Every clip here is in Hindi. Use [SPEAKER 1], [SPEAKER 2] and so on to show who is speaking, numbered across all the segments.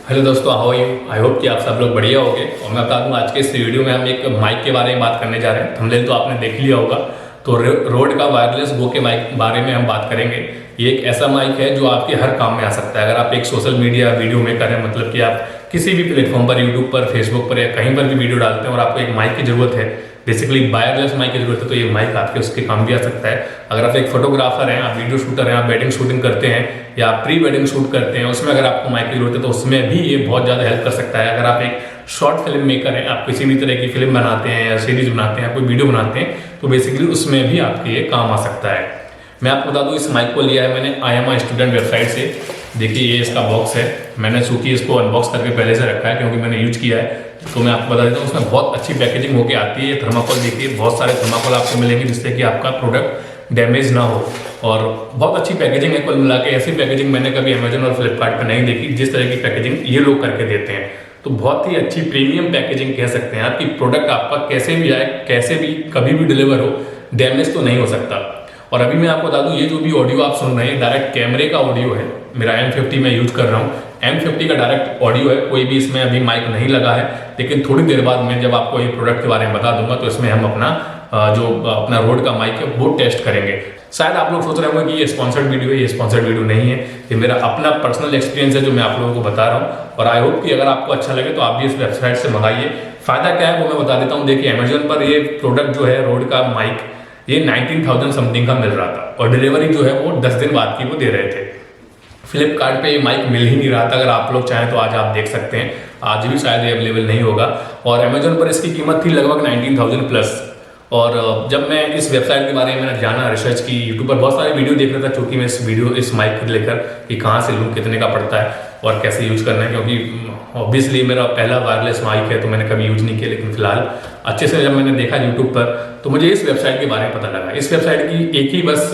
[SPEAKER 1] हेलो दोस्तों, how are you. I hope कि आप सब लोग बढ़िया होंगे। और मैं बता दूं, आज के इस वीडियो में हम एक माइक के बारे में बात करने जा रहे हैं। थंबनेल तो आपने देख लिया होगा। तो रोड का वायरलेस गो के माइक बारे में हम बात करेंगे। ये एक ऐसा माइक है जो आपके हर काम में आ सकता है। अगर आप एक सोशल मीडिया वीडियो मेकर हैं, मतलब कि आप किसी भी प्लेटफॉर्म पर, यूट्यूब पर, फेसबुक पर या कहीं पर भी वीडियो डालते हैं और आपको एक माइक की जरूरत है, बेसिकली वायरलेस माइक की जरूरत है, तो ये माइक आपके उसके काम भी आ सकता है। अगर आप एक फोटोग्राफर हैं, आप वीडियो शूटर हैं, आप वेडिंग शूटिंग करते हैं या आप प्री वेडिंग शूट करते हैं, उसमें अगर आपको माइक की जरूरत है तो उसमें भी ये बहुत ज़्यादा हेल्प कर सकता है। अगर आप एक शॉर्ट फिल्म मेकर हैं, आप किसी भी तरह की फिल्म बनाते हैं या सीरीज बनाते हैं, कोई वीडियो बनाते हैं, तो बेसिकली उसमें भी आपके ये काम आ सकता है। मैं आपको बता दूं, इस माइक को लिया है मैंने IMA स्टूडेंट वेबसाइट से। देखिए, ये इसका बॉक्स है। मैंने चूंकि इसको अनबॉक्स करके पहले से रखा है क्योंकि मैंने यूज किया है, तो मैं आपको बता देता हूँ उसमें बहुत अच्छी पैकेजिंग होके आती है। ये थर्माकोल, देखिए बहुत सारे थर्माकोल आपको मिलेंगे जिससे कि आपका प्रोडक्ट डैमेज ना हो। और बहुत अच्छी पैकेजिंग है। कुल मिला के ऐसी पैकेजिंग मैंने कभी अमेजन और फ्लिपकार्ट पर नहीं देखी जिस तरह की पैकेजिंग ये लोग करके देते हैं। तो बहुत ही अच्छी प्रीमियम पैकेजिंग कह सकते हैं आप, कि प्रोडक्ट आपका कैसे भी आए, कैसे भी, कभी भी डिलीवर हो, डैमेज तो नहीं हो सकता। और अभी मैं आपको बता दूं, ये जो भी ऑडियो आप सुन रहे हैं डायरेक्ट कैमरे का ऑडियो है। मेरा M50 में यूज कर रहा हूँ, M50 का डायरेक्ट ऑडियो है। कोई भी इसमें अभी माइक नहीं लगा है, लेकिन थोड़ी देर बाद मैं जब आपको ये प्रोडक्ट के बारे में बता दूंगा तो इसमें हम अपना अपना रोड का माइक है वो टेस्ट करेंगे। शायद आप लोग सोच रहे होंगे कि ये स्पॉन्सर्ड वीडियो है। ये स्पॉन्सर्ड वीडियो नहीं है, ये मेरा अपना पर्सनल एक्सपीरियंस है जो मैं आप लोगों को बता रहा हूँ। और आई होप कि अगर आपको अच्छा लगे तो आप भी इस वेबसाइट से मंगाइए। फायदा क्या है वो मैं बता देता हूँ। देखिए, अमेजोन पर ये प्रोडक्ट जो है रोड का माइक, ये 19,000 समथिंग का मिल रहा था और डिलीवरी जो है वो 10 दिन बाद की वो दे रहे थे। फ्लिपकार्ट पे ये माइक मिल ही नहीं रहा था। अगर आप लोग चाहें तो आज आप देख सकते हैं, आज भी शायद ये अवेलेबल नहीं होगा। और अमेजोन पर इसकी कीमत थी लगभग 19,000 प्लस। और जब मैं इस वेबसाइट के बारे में मैंने जाना, रिसर्च की, यूट्यूब पर बहुत सारे वीडियो देख रहा था, चूंकि मैं इस माइक को लेकर कि कहाँ से लूँ, कितने का पड़ता है और कैसे यूज करना है, क्योंकि ऑब्वियसली मेरा पहला वायरलेस माइक है तो मैंने कभी यूज नहीं किया। लेकिन फिलहाल अच्छे से जब मैंने देखा यूट्यूब पर तो मुझे इस वेबसाइट के बारे में पता लगा। इस वेबसाइट की एक ही बस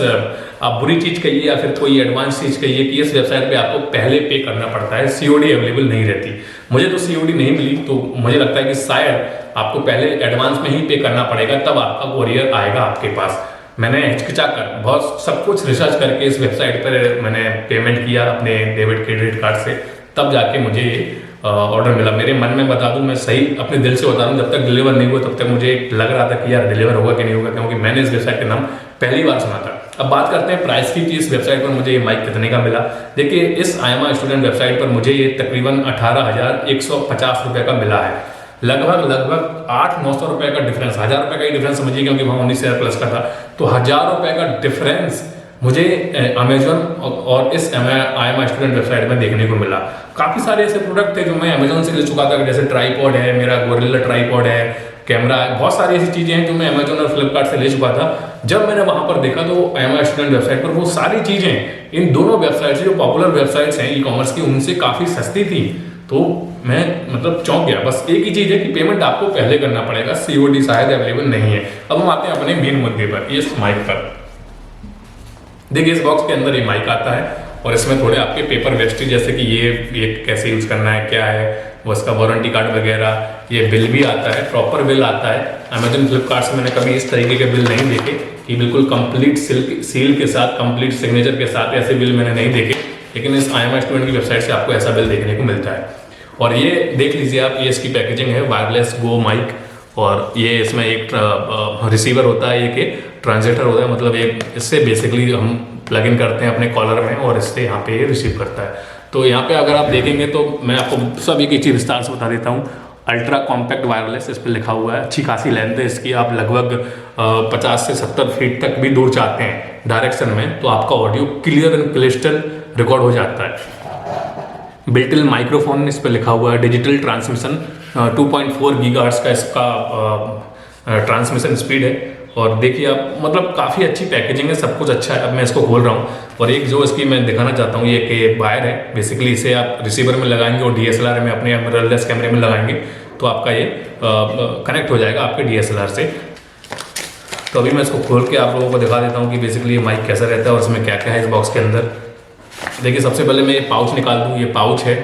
[SPEAKER 1] आप बुरी चीज़ कहिए या फिर कोई एडवांस चीज़ कहिए कि इस वेबसाइट पे आपको पहले पे करना पड़ता है। COD अवेलेबल नहीं रहती। मुझे तो COD नहीं मिली, तो मुझे लगता है कि शायद आपको पहले एडवांस में ही पे करना पड़ेगा, तब आपका कोरियर आएगा आपके पास। मैंने हिचकिचा कर बहुत सब कुछ रिसर्च करके इस वेबसाइट पर मैंने पेमेंट किया अपने डेबिट क्रेडिट कार्ड से, तब जाके मुझे ऑर्डर मिला। मेरे मन में बता दूं, मैं सही अपने दिल से बता रहा हूं, जब तक डिलीवर नहीं हुआ तब तक मुझे लग रहा था कि यार डिलीवर होगा कि नहीं होगा, क्योंकि मैंने इस वेबसाइट का नाम पहली बार सुना था। अब बात करते हैं प्राइस की कि इस वेबसाइट पर मुझे ये माइक कितने का मिला। देखिए, इस IMA स्टूडेंट वेबसाइट पर मुझे ये तकरीबन 18,150 रुपये का मिला है। लगभग 800-900 रुपये का डिफरेंस, 1,000 रुपये का ही डिफरेंस समझिए, क्योंकि वहाँ 19,000 प्लस का था। तो 1,000 रुपये का डिफरेंस मुझे अमेजोन और इस IMA स्टूडेंट वेबसाइट में देखने को मिला। काफ़ी सारे ऐसे प्रोडक्ट थे जो मैं अमेजोन से ले चुका था, जैसे ट्राईपॉड है, मेरा गोरिल्ला ट्राईपॉड है, कैमरा है, बहुत सारी ऐसी चीज़ें हैं जो मैं अमेजोन और फ्लिपकार्ट से ले चुका था। जब मैंने वहाँ पर देखा तो IMA स्टूडेंट वेबसाइट पर वो सारी चीज़ें इन दोनों वेबसाइट से, जो पॉपुलर वेबसाइट्स हैं ई-कॉमर्स की, उनसे काफ़ी सस्ती थी। तो मैं मतलब चौंक गया। बस एक ही चीज़ है कि पेमेंट आपको पहले करना पड़ेगा, COD शायद अवेलेबल नहीं है। अब हम आते हैं अपने मेन मुद्दे पर, इस माइक पर। देखिए, इस बॉक्स के अंदर ये माइक आता है और इसमें थोड़े आपके पेपर वेस्टेज, जैसे कि ये कैसे यूज करना है, क्या है वो, इसका वारंटी कार्ड वगैरह, ये बिल भी आता है, प्रॉपर बिल आता है। अमेजन फ्लिपकार्ट से मैंने कभी इस तरीके के बिल नहीं देखे कि बिल्कुल कंप्लीट सील के साथ, कंप्लीट सिग्नेचर के साथ, ऐसे बिल मैंने नहीं देखे। लेकिन इस IMA स्टूडेंट की वेबसाइट से आपको ऐसा बिल देखने को मिलता है। और ये देख लीजिए आप, ये इसकी पैकेजिंग है, वायरलेस गो माइक। और ये इसमें एक रिसीवर होता है, एक ट्रांसलेटर होता है, मतलब एक इससे बेसिकली हम प्लग इन करते हैं अपने कॉलर में और इससे यहाँ पे ये रिसीव करता है। तो यहाँ पे अगर आप देखेंगे तो मैं आपको सब एक चीज़ विस्तार से बता देता हूँ। अल्ट्रा कॉम्पैक्ट वायरलेस इस पर लिखा हुआ है। अच्छी खासी लेंथ है इसकी। आप लगभग 50 से 70 फीट तक भी दूर जाते हैं डायरेक्शन में तो आपका ऑडियो क्लियर एंड क्लिस्टल रिकॉर्ड हो जाता है। बिल्ट इन माइक्रोफोन इस पर लिखा हुआ है। डिजिटल ट्रांसमिशन 2.4 गीगाहर्ट्ज का इसका ट्रांसमिशन स्पीड है। और देखिए आप, मतलब काफ़ी अच्छी पैकेजिंग है, सब कुछ अच्छा है। अब मैं इसको खोल रहा हूँ और एक जो इसकी मैं दिखाना चाहता हूँ, ये कि वायर है। बेसिकली इसे आप रिसीवर में लगाएंगे और DSLR में, अपने मिररलेस कैमरे में लगाएंगे तो आपका ये कनेक्ट हो जाएगा आपके DSLR से। तो अभी मैं इसको खोल के आप लोगों को दिखा देता हूँ कि बेसिकली ये माइक कैसा रहता है और इसमें क्या क्या है इस बॉक्स के अंदर। देखिए, सबसे पहले मैं ये पाउच निकाल दूँ। ये पाउच है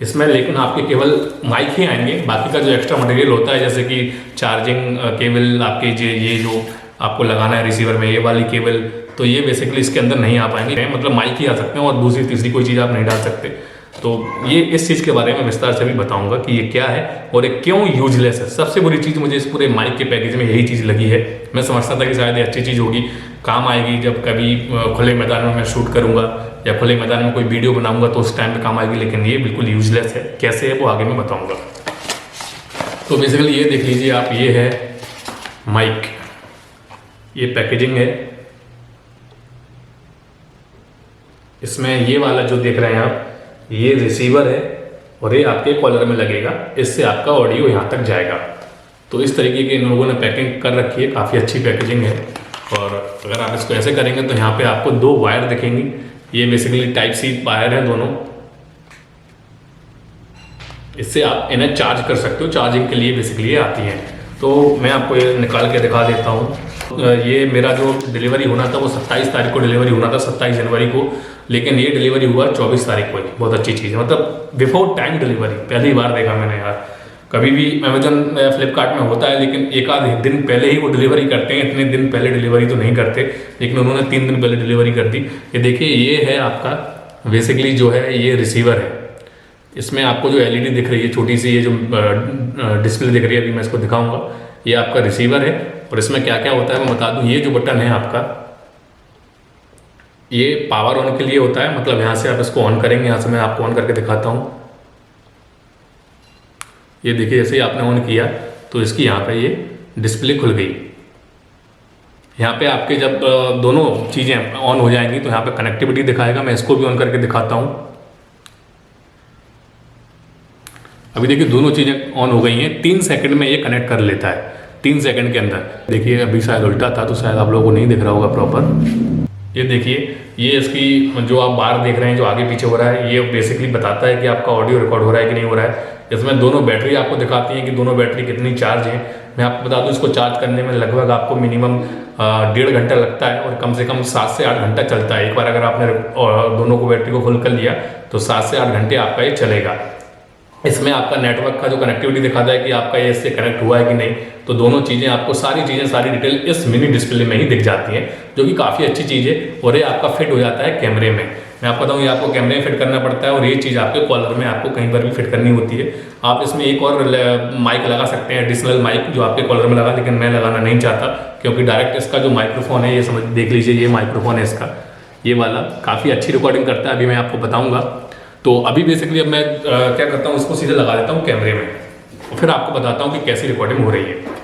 [SPEAKER 1] इसमें, लेकिन आपके केवल माइक ही आएंगे। बाकी का जो एक्स्ट्रा मटेरियल होता है, जैसे कि चार्जिंग केबल, आपके ये जो आपको लगाना है रिसीवर में, ये वाली केबल, तो ये बेसिकली इसके अंदर नहीं आ पाएंगे, मतलब माइक ही आ सकते हैं और दूसरी तीसरी कोई चीज़ आप नहीं डाल सकते। तो ये इस चीज़ के बारे में विस्तार से भी बताऊंगा कि ये क्या है और ये क्यों यूजलेस है। सबसे बुरी चीज़ मुझे इस पूरे माइक के पैकेज में यही चीज़ लगी है। मैं समझता था कि शायद ये अच्छी चीज़ होगी, काम आएगी जब कभी खुले मैदान में मैं शूट करूंगा या खुले मैदान में कोई वीडियो बनाऊंगा तो उस टाइम पे काम आएगी, लेकिन ये बिल्कुल यूजलेस है। कैसे है वो आगे मैं बताऊंगा। तो बेसिकली ये देख लीजिए आप, ये है माइक, ये पैकेजिंग है। इसमें ये वाला जो देख रहे हैं आप, ये रिसीवर है और ये आपके कॉलर में लगेगा, इससे आपका ऑडियो यहाँ तक जाएगा। तो इस तरीके की इन लोगों ने पैकिंग कर रखी है, काफ़ी अच्छी पैकेजिंग है। और अगर आप इसको ऐसे करेंगे तो यहाँ पे आपको 2 वायर दिखेंगी। ये बेसिकली टाइप सी वायर है दोनों, इससे आप इन्हें चार्ज कर सकते हो, चार्जिंग के लिए बेसिकली ये आती हैं। तो मैं आपको ये निकाल के दिखा देता हूँ। ये मेरा जो डिलीवरी होना था वो 27 तारीख को डिलीवरी होना था, 27 जनवरी को, लेकिन ये डिलीवरी हुआ 24 तारीख को ही। बहुत अच्छी चीज़ है, मतलब बिफोर टाइम डिलीवरी। पहली बार देखा मैंने यार, कभी भी अमेजन फ्लिपकार्ट में होता है लेकिन एक आध दिन पहले ही वो डिलीवरी करते हैं, इतने दिन पहले डिलीवरी तो नहीं करते, लेकिन उन्होंने 3 दिन पहले डिलीवरी कर दी। ये देखिए, ये है आपका बेसिकली जो है ये रिसीवर है। इसमें आपको जो एलईडी दिख रही है छोटी सी, ये जो डिस्प्ले दिख रही है, अभी मैं इसको दिखाऊंगा, ये आपका रिसीवर है। और इसमें क्या क्या होता है मैं बता दूं। ये जो बटन है आपका, ये पावर ऑन के लिए होता है, मतलब यहाँ से आप इसको ऑन करेंगे। यहाँ से मैं आपको ऑन करके दिखाता हूँ। ये देखिए, जैसे ही आपने ऑन किया तो इसकी यहाँ पे ये डिस्प्ले खुल गई। यहाँ पे आपके जब दोनों चीज़ें ऑन हो जाएंगी तो यहाँ पे कनेक्टिविटी दिखाएगा। मैं इसको भी ऑन करके दिखाता हूँ। अभी देखिए दोनों चीज़ें ऑन हो गई हैं। 3 सेकंड में ये कनेक्ट कर लेता है, 3 सेकंड के अंदर। देखिए अभी शायद उल्टा था तो शायद आप लोगों को नहीं दिख रहा होगा प्रॉपर। ये देखिए, ये इसकी जो आप बाहर देख रहे हैं जो आगे पीछे हो रहा है, ये बेसिकली बताता है कि आपका ऑडियो रिकॉर्ड हो रहा है कि नहीं हो रहा है। इसमें दोनों बैटरी आपको दिखाती हैं कि दोनों बैटरी कितनी चार्ज है। मैं आपको बता दूं, इसको चार्ज करने में लगभग आपको मिनिमम 1.5 घंटा लगता है और कम से कम 7 से 8 घंटा चलता है। एक बार अगर आपने दोनों को बैटरी को फुल कर लिया तो 7 से 8 घंटे आपका ये चलेगा। इसमें आपका नेटवर्क का जो कनेक्टिविटी दिखाता है कि आपका ये इससे कनेक्ट हुआ है कि नहीं। तो दोनों चीज़ें आपको सारी डिटेल इस मिनी डिस्प्ले में ही दिख जाती हैं, जो कि काफ़ी अच्छी चीज़ है। और ये आपका फिट हो जाता है कैमरे में। मैं आपको बताऊँ, ये आपको कैमरे में फिट करना पड़ता है और ये चीज़ आपके कॉलर में आपको कहीं पर भी फिट करनी होती है। आप इसमें एक और माइक लगा सकते हैं, एडिशनल माइक, जो आपके कॉलर में लगा, लेकिन मैं लगाना नहीं चाहता क्योंकि डायरेक्ट इसका जो माइक्रोफोन है, ये समझ देख लीजिए, ये माइक्रोफोन है इसका, ये वाला काफ़ी अच्छी रिकॉर्डिंग करता है। अभी मैं आपको बताऊँगा। तो अभी बेसिकली अब मैं क्या करता हूँ, इसको सीधे लगा देता हूँ कैमरे में, फिर आपको बताता हूँ कि कैसी रिकॉर्डिंग हो रही है।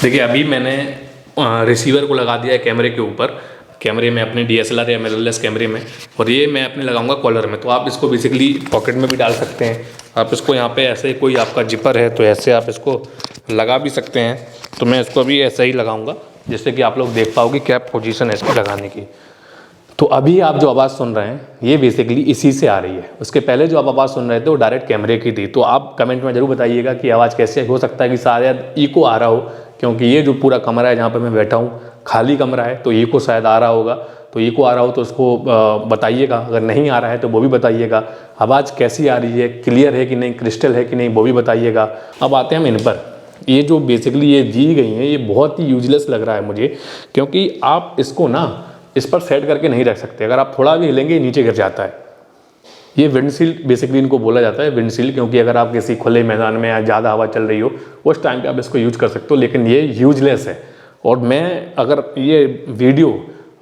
[SPEAKER 1] देखिए अभी मैंने रिसीवर को लगा दिया है कैमरे के ऊपर, कैमरे में अपने DSLR या मिररलेस कैमरे में, और ये मैं अपने लगाऊंगा कॉलर में। तो आप इसको बेसिकली पॉकेट में भी डाल सकते हैं। आप इसको यहाँ पे ऐसे, कोई आपका जिपर है तो ऐसे आप इसको लगा भी सकते हैं। तो मैं इसको अभी ऐसे ही लगाऊंगा जिससे कि आप लोग देख पाओ कि क्या पोजीशन है इसको लगाने की। तो अभी आप जो आवाज़ सुन रहे हैं ये बेसिकली इसी से आ रही है। उसके पहले जो आप आवाज़ सुन रहे थे वो डायरेक्ट कैमरे की थी। तो आप कमेंट में ज़रूर बताइएगा कि आवाज़ कैसे, हो सकता है कि शायद इको आ रहा हो, क्योंकि ये जो पूरा कमरा है जहाँ पर मैं बैठा हूँ खाली कमरा है, तो इको शायद आ रहा होगा। तो इको आ रहा हो तो उसको बताइएगा, अगर नहीं आ रहा है तो वो भी बताइएगा। आवाज़ कैसी आ रही है, क्लियर है कि नहीं, क्रिस्टल है कि नहीं, वो भी बताइएगा। अब आते हैं हम इन पर। ये जो बेसिकली ये दी गई हैं ये बहुत ही यूजलेस लग रहा है मुझे, क्योंकि आप इसको ना इस पर सेट करके नहीं रख सकते। अगर आप थोड़ा भी हिलेंगे नीचे गिर जाता है। ये विंडशील्ड बेसिकली इनको बोला जाता है, विंडशील्ड, क्योंकि अगर आप किसी खुले मैदान में या ज़्यादा हवा चल रही हो उस टाइम पे आप इसको यूज कर सकते हो, लेकिन ये यूजलेस है। और मैं अगर ये वीडियो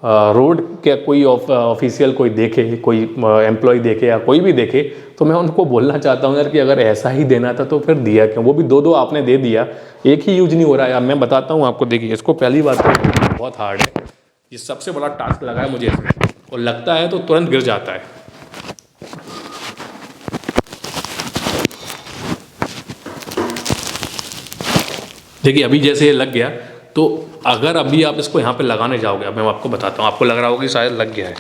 [SPEAKER 1] रोड के कोई ऑफिशियल कोई देखे, कोई एम्प्लॉय देखे या कोई भी देखे, तो मैं उनको बोलना चाहता हूँ यार कि अगर ऐसा ही देना था तो फिर दिया क्यों? वो भी 2-2 आपने दे दिया, एक ही यूज नहीं हो रहा है। मैं बताता हूँ आपको, देखिए इसको पहली बात तो बहुत हार्ड है, ये सबसे बड़ा टास्क लगा है मुझे इसमें, और लगता है तो तुरंत गिर जाता है। देखिए अभी जैसे ये लग गया, तो अगर अभी आप इसको यहाँ पे लगाने जाओगे, अब मैं आपको बताता हूँ, आपको लग रहा होगा कि शायद लग गया है।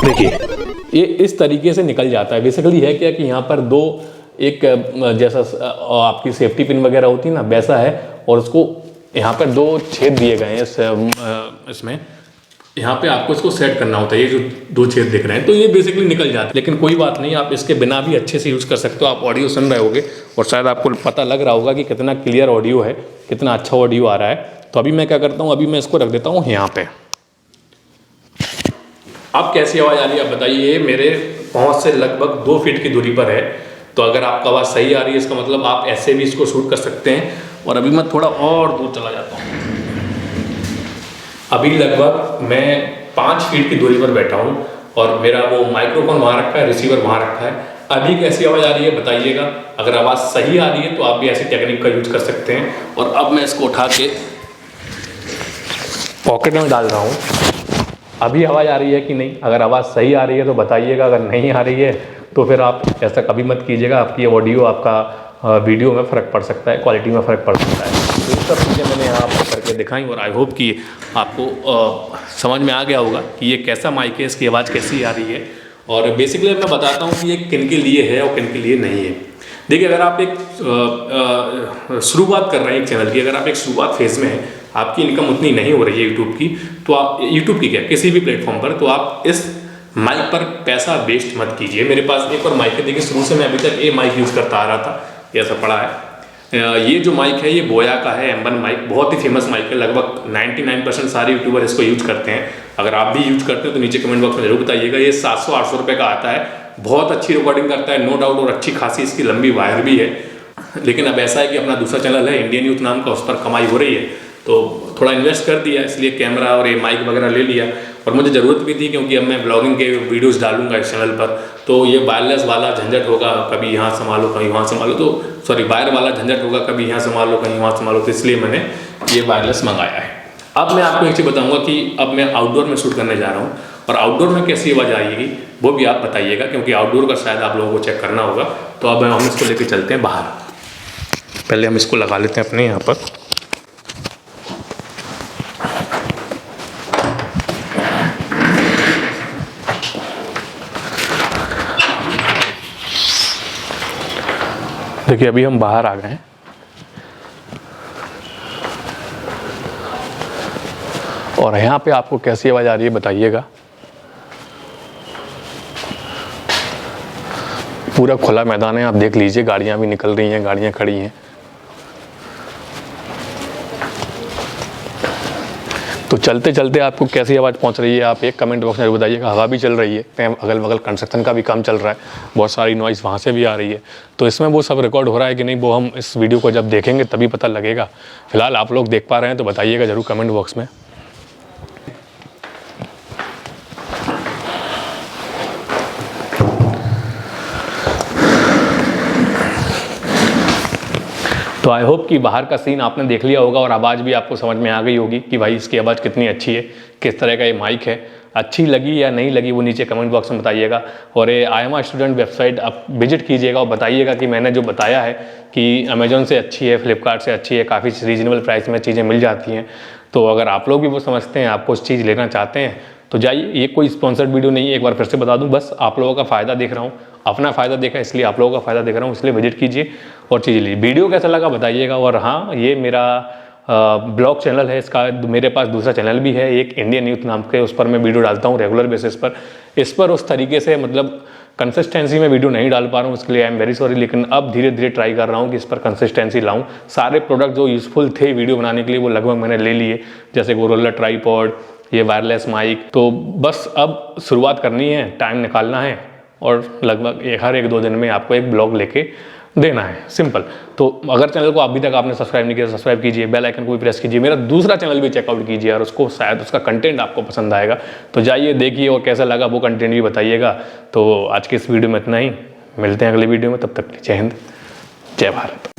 [SPEAKER 1] देखिए ये इस तरीके से निकल जाता है। बेसिकली है क्या कि यहाँ पर 2 एक जैसा आपकी सेफ्टी पिन वगैरह होती है ना, वैसा है, और उसको यहाँ पर 2 छेद दिए गए हैं इसमें, यहाँ पे आपको इसको सेट करना होता है। ये जो 2 छेद दिख रहे हैं तो ये बेसिकली निकल जाता है, लेकिन कोई बात नहीं, आप इसके बिना भी अच्छे से यूज़ कर सकते हो। आप ऑडियो सुन रहे होगे और शायद आपको पता लग रहा होगा कि कितना क्लियर ऑडियो है, कितना अच्छा ऑडियो आ रहा है। तो अभी मैं क्या करता हूँ, अभी मैं इसको रख देता हूँ यहाँ पे। अब कैसी आवाज़ आ रही है आप बताइए। मेरे पहुँच से लगभग 2 फीट की दूरी पर है, तो अगर आपका आवाज़ सही आ रही है इसका मतलब आप ऐसे भी इसको शूट कर सकते हैं। और अभी मैं थोड़ा और दूर चला जाता हूँ। अभी लगभग मैं 5 फीट की दूरी पर बैठा हूँ और मेरा वो माइक्रोफोन वहाँ रखा है, रिसीवर वहाँ रखा है। अभी कैसी आवाज़ आ रही है बताइएगा। अगर आवाज़ सही आ रही है तो आप भी ऐसी टेक्निक का यूज कर सकते हैं। और अब मैं इसको उठा के पॉकेट में डाल रहा हूँ। अभी आवाज़ आ रही है कि नहीं, अगर आवाज़ सही आ रही है तो बताइएगा, अगर नहीं आ रही है तो फिर आप ऐसा कभी मत कीजिएगा। आपकी ऑडियो, आपका वीडियो में फ़र्क पड़ सकता है, क्वालिटी में फ़र्क पड़ सकता है। तो ये सब चीज़ें मैंने यहाँ पर करके दिखाई और आई होप कि आपको समझ में आ गया होगा कि ये कैसा माइक है, इसकी आवाज़ कैसी आ रही है। और बेसिकली मैं बताता हूँ कि ये किन के लिए है और किन के लिए नहीं है। देखिए, अगर आप एक शुरुआत कर रहे हैं एक चैनल की, अगर आप एक शुरुआत फेज़ में हैं, आपकी इनकम उतनी नहीं हो रही है यूट्यूब की, तो आप यूट्यूब की क्या किसी भी प्लेटफॉर्म पर, तो आप इस माइक पर पैसा वेस्ट मत कीजिए। मेरे पास एक और माइक है, देखिए शुरू से मैं अभी तक ये माइक यूज़ करता आ रहा था, ये ऐसा पड़ा है। ये जो माइक है ये बोया का है, M1 माइक, बहुत ही फेमस माइक है। लगभग 99% सारे यूट्यूबर इसको यूज करते हैं। अगर आप भी यूज करते हो तो नीचे कमेंट बॉक्स में जरूर बताइएगा। ये 700-800 रुपये का आता है, बहुत अच्छी रिकॉर्डिंग करता है नो डाउट, और अच्छी खासी इसकी लंबी वायर भी है। लेकिन अब ऐसा है कि अपना दूसरा चैनल है इंडियन यूथ नाम का, उस पर कमाई हो रही है, तो थोड़ा इन्वेस्ट कर दिया, इसलिए कैमरा और ये माइक वगैरह ले लिया। और मुझे ज़रूरत भी थी क्योंकि अब मैं ब्लॉगिंग के वीडियोस डालूंगा इस चैनल पर, तो ये वायरलेस वाला झंझट होगा, कभी यहाँ संभालो कभी वहाँ संभालो, तो सॉरी वायर वाला झंझट होगा, कभी यहाँ संभालो कहीं वहाँ संभालो, तो इसलिए मैंने ये वायरलेस मंगाया है। अब मैं आपको एक चीज़ बताऊँगा कि अब मैं आउटडोर में शूट करने जा रहा हूँ, और आउटडोर में कैसी आवाज़ आएगी वो भी आप बताइएगा, क्योंकि आउटडोर का शायद आप लोगों को चेक करना होगा। तो अब हम इसको लेके चलते हैं बाहर। पहले हम इसको लगा लेते हैं अपने यहाँ पर। देखिए अभी हम बाहर आ गए हैं और यहाँ पे आपको कैसी आवाज़ आ रही है बताइएगा। पूरा खुला मैदान है, आप देख लीजिए, गाड़ियाँ भी निकल रही हैं, गाड़ियाँ खड़ी हैं। तो चलते चलते आपको कैसी आवाज़ पहुंच रही है आप एक कमेंट बॉक्स में बताइएगा। हवा भी चल रही है, अगल बगल कंस्ट्रक्शन का भी काम चल रहा है, बहुत सारी नॉइज़ वहाँ से भी आ रही है। तो इसमें वो सब रिकॉर्ड हो रहा है कि नहीं, वो हम इस वीडियो को जब देखेंगे तभी पता लगेगा। फिलहाल आप लोग देख पा रहे हैं तो बताइएगा ज़रूर कमेंट बॉक्स में। तो आई होप कि बाहर का सीन आपने देख लिया होगा और आवाज़ भी आपको समझ में आ गई होगी कि भाई इसकी आवाज़ कितनी अच्छी है, किस तरह का ये माइक है। अच्छी लगी या नहीं लगी वो नीचे कमेंट बॉक्स में बताइएगा। और ये IMA स्टूडेंट वेबसाइट आप विजिट कीजिएगा और बताइएगा कि मैंने जो बताया है कि अमेजोन से अच्छी है, फ्लिपकार्ट से अच्छी है, काफ़ी रीजनेबल प्राइस में चीज़ें मिल जाती हैं। तो अगर आप लोग भी वो समझते हैं, आपको उस चीज़ लेना चाहते हैं तो जाइए। ये कोई स्पॉन्सर्ड वीडियो नहीं है, एक बार फिर से बता दूं, बस आप लोगों का फ़ायदा देख रहा हूँ, अपना फ़ायदा देखा इसलिए आप लोगों का फ़ायदा देख रहा हूँ, इसलिए विजिट कीजिए और चीज़ लीजिए। वीडियो कैसा लगा बताइएगा। और हाँ, ये मेरा ब्लॉग चैनल है, इसका मेरे पास दूसरा चैनल भी है एक इंडियन यूथ नाम के, उस पर मैं वीडियो डालता हूँ रेगुलर बेसिस पर। इस पर उस तरीके से मतलब कंसिस्टेंसी में वीडियो नहीं डाल पा रहा हूँ, इसके लिए आई एम वेरी सॉरी। लेकिन अब धीरे धीरे ट्राई कर रहा हूँ कि इस पर कंसिस्टेंसी लाऊं। सारे प्रोडक्ट जो यूज़फुल थे वीडियो बनाने के लिए वो लगभग मैंने ले लिए, जैसे गोरिल्ला ट्राईपॉड, ये वायरलेस माइक। तो बस अब शुरुआत करनी है, टाइम निकालना है और लगभग हर 1-2 दिन में आपको एक ब्लॉग लेके देना है, सिंपल। तो अगर चैनल को अभी तक आपने सब्सक्राइब नहीं किया, सब्सक्राइब कीजिए, बेल आइकन को भी प्रेस कीजिए। मेरा दूसरा चैनल भी चेकआउट कीजिए और उसको शायद उसका कंटेंट आपको पसंद आएगा। तो जाइए देखिए और कैसा लगा वो कंटेंट भी बताइएगा। तो आज के इस वीडियो में इतना ही, मिलते हैं अगले वीडियो में, तब तक जय हिंद, जय भारत।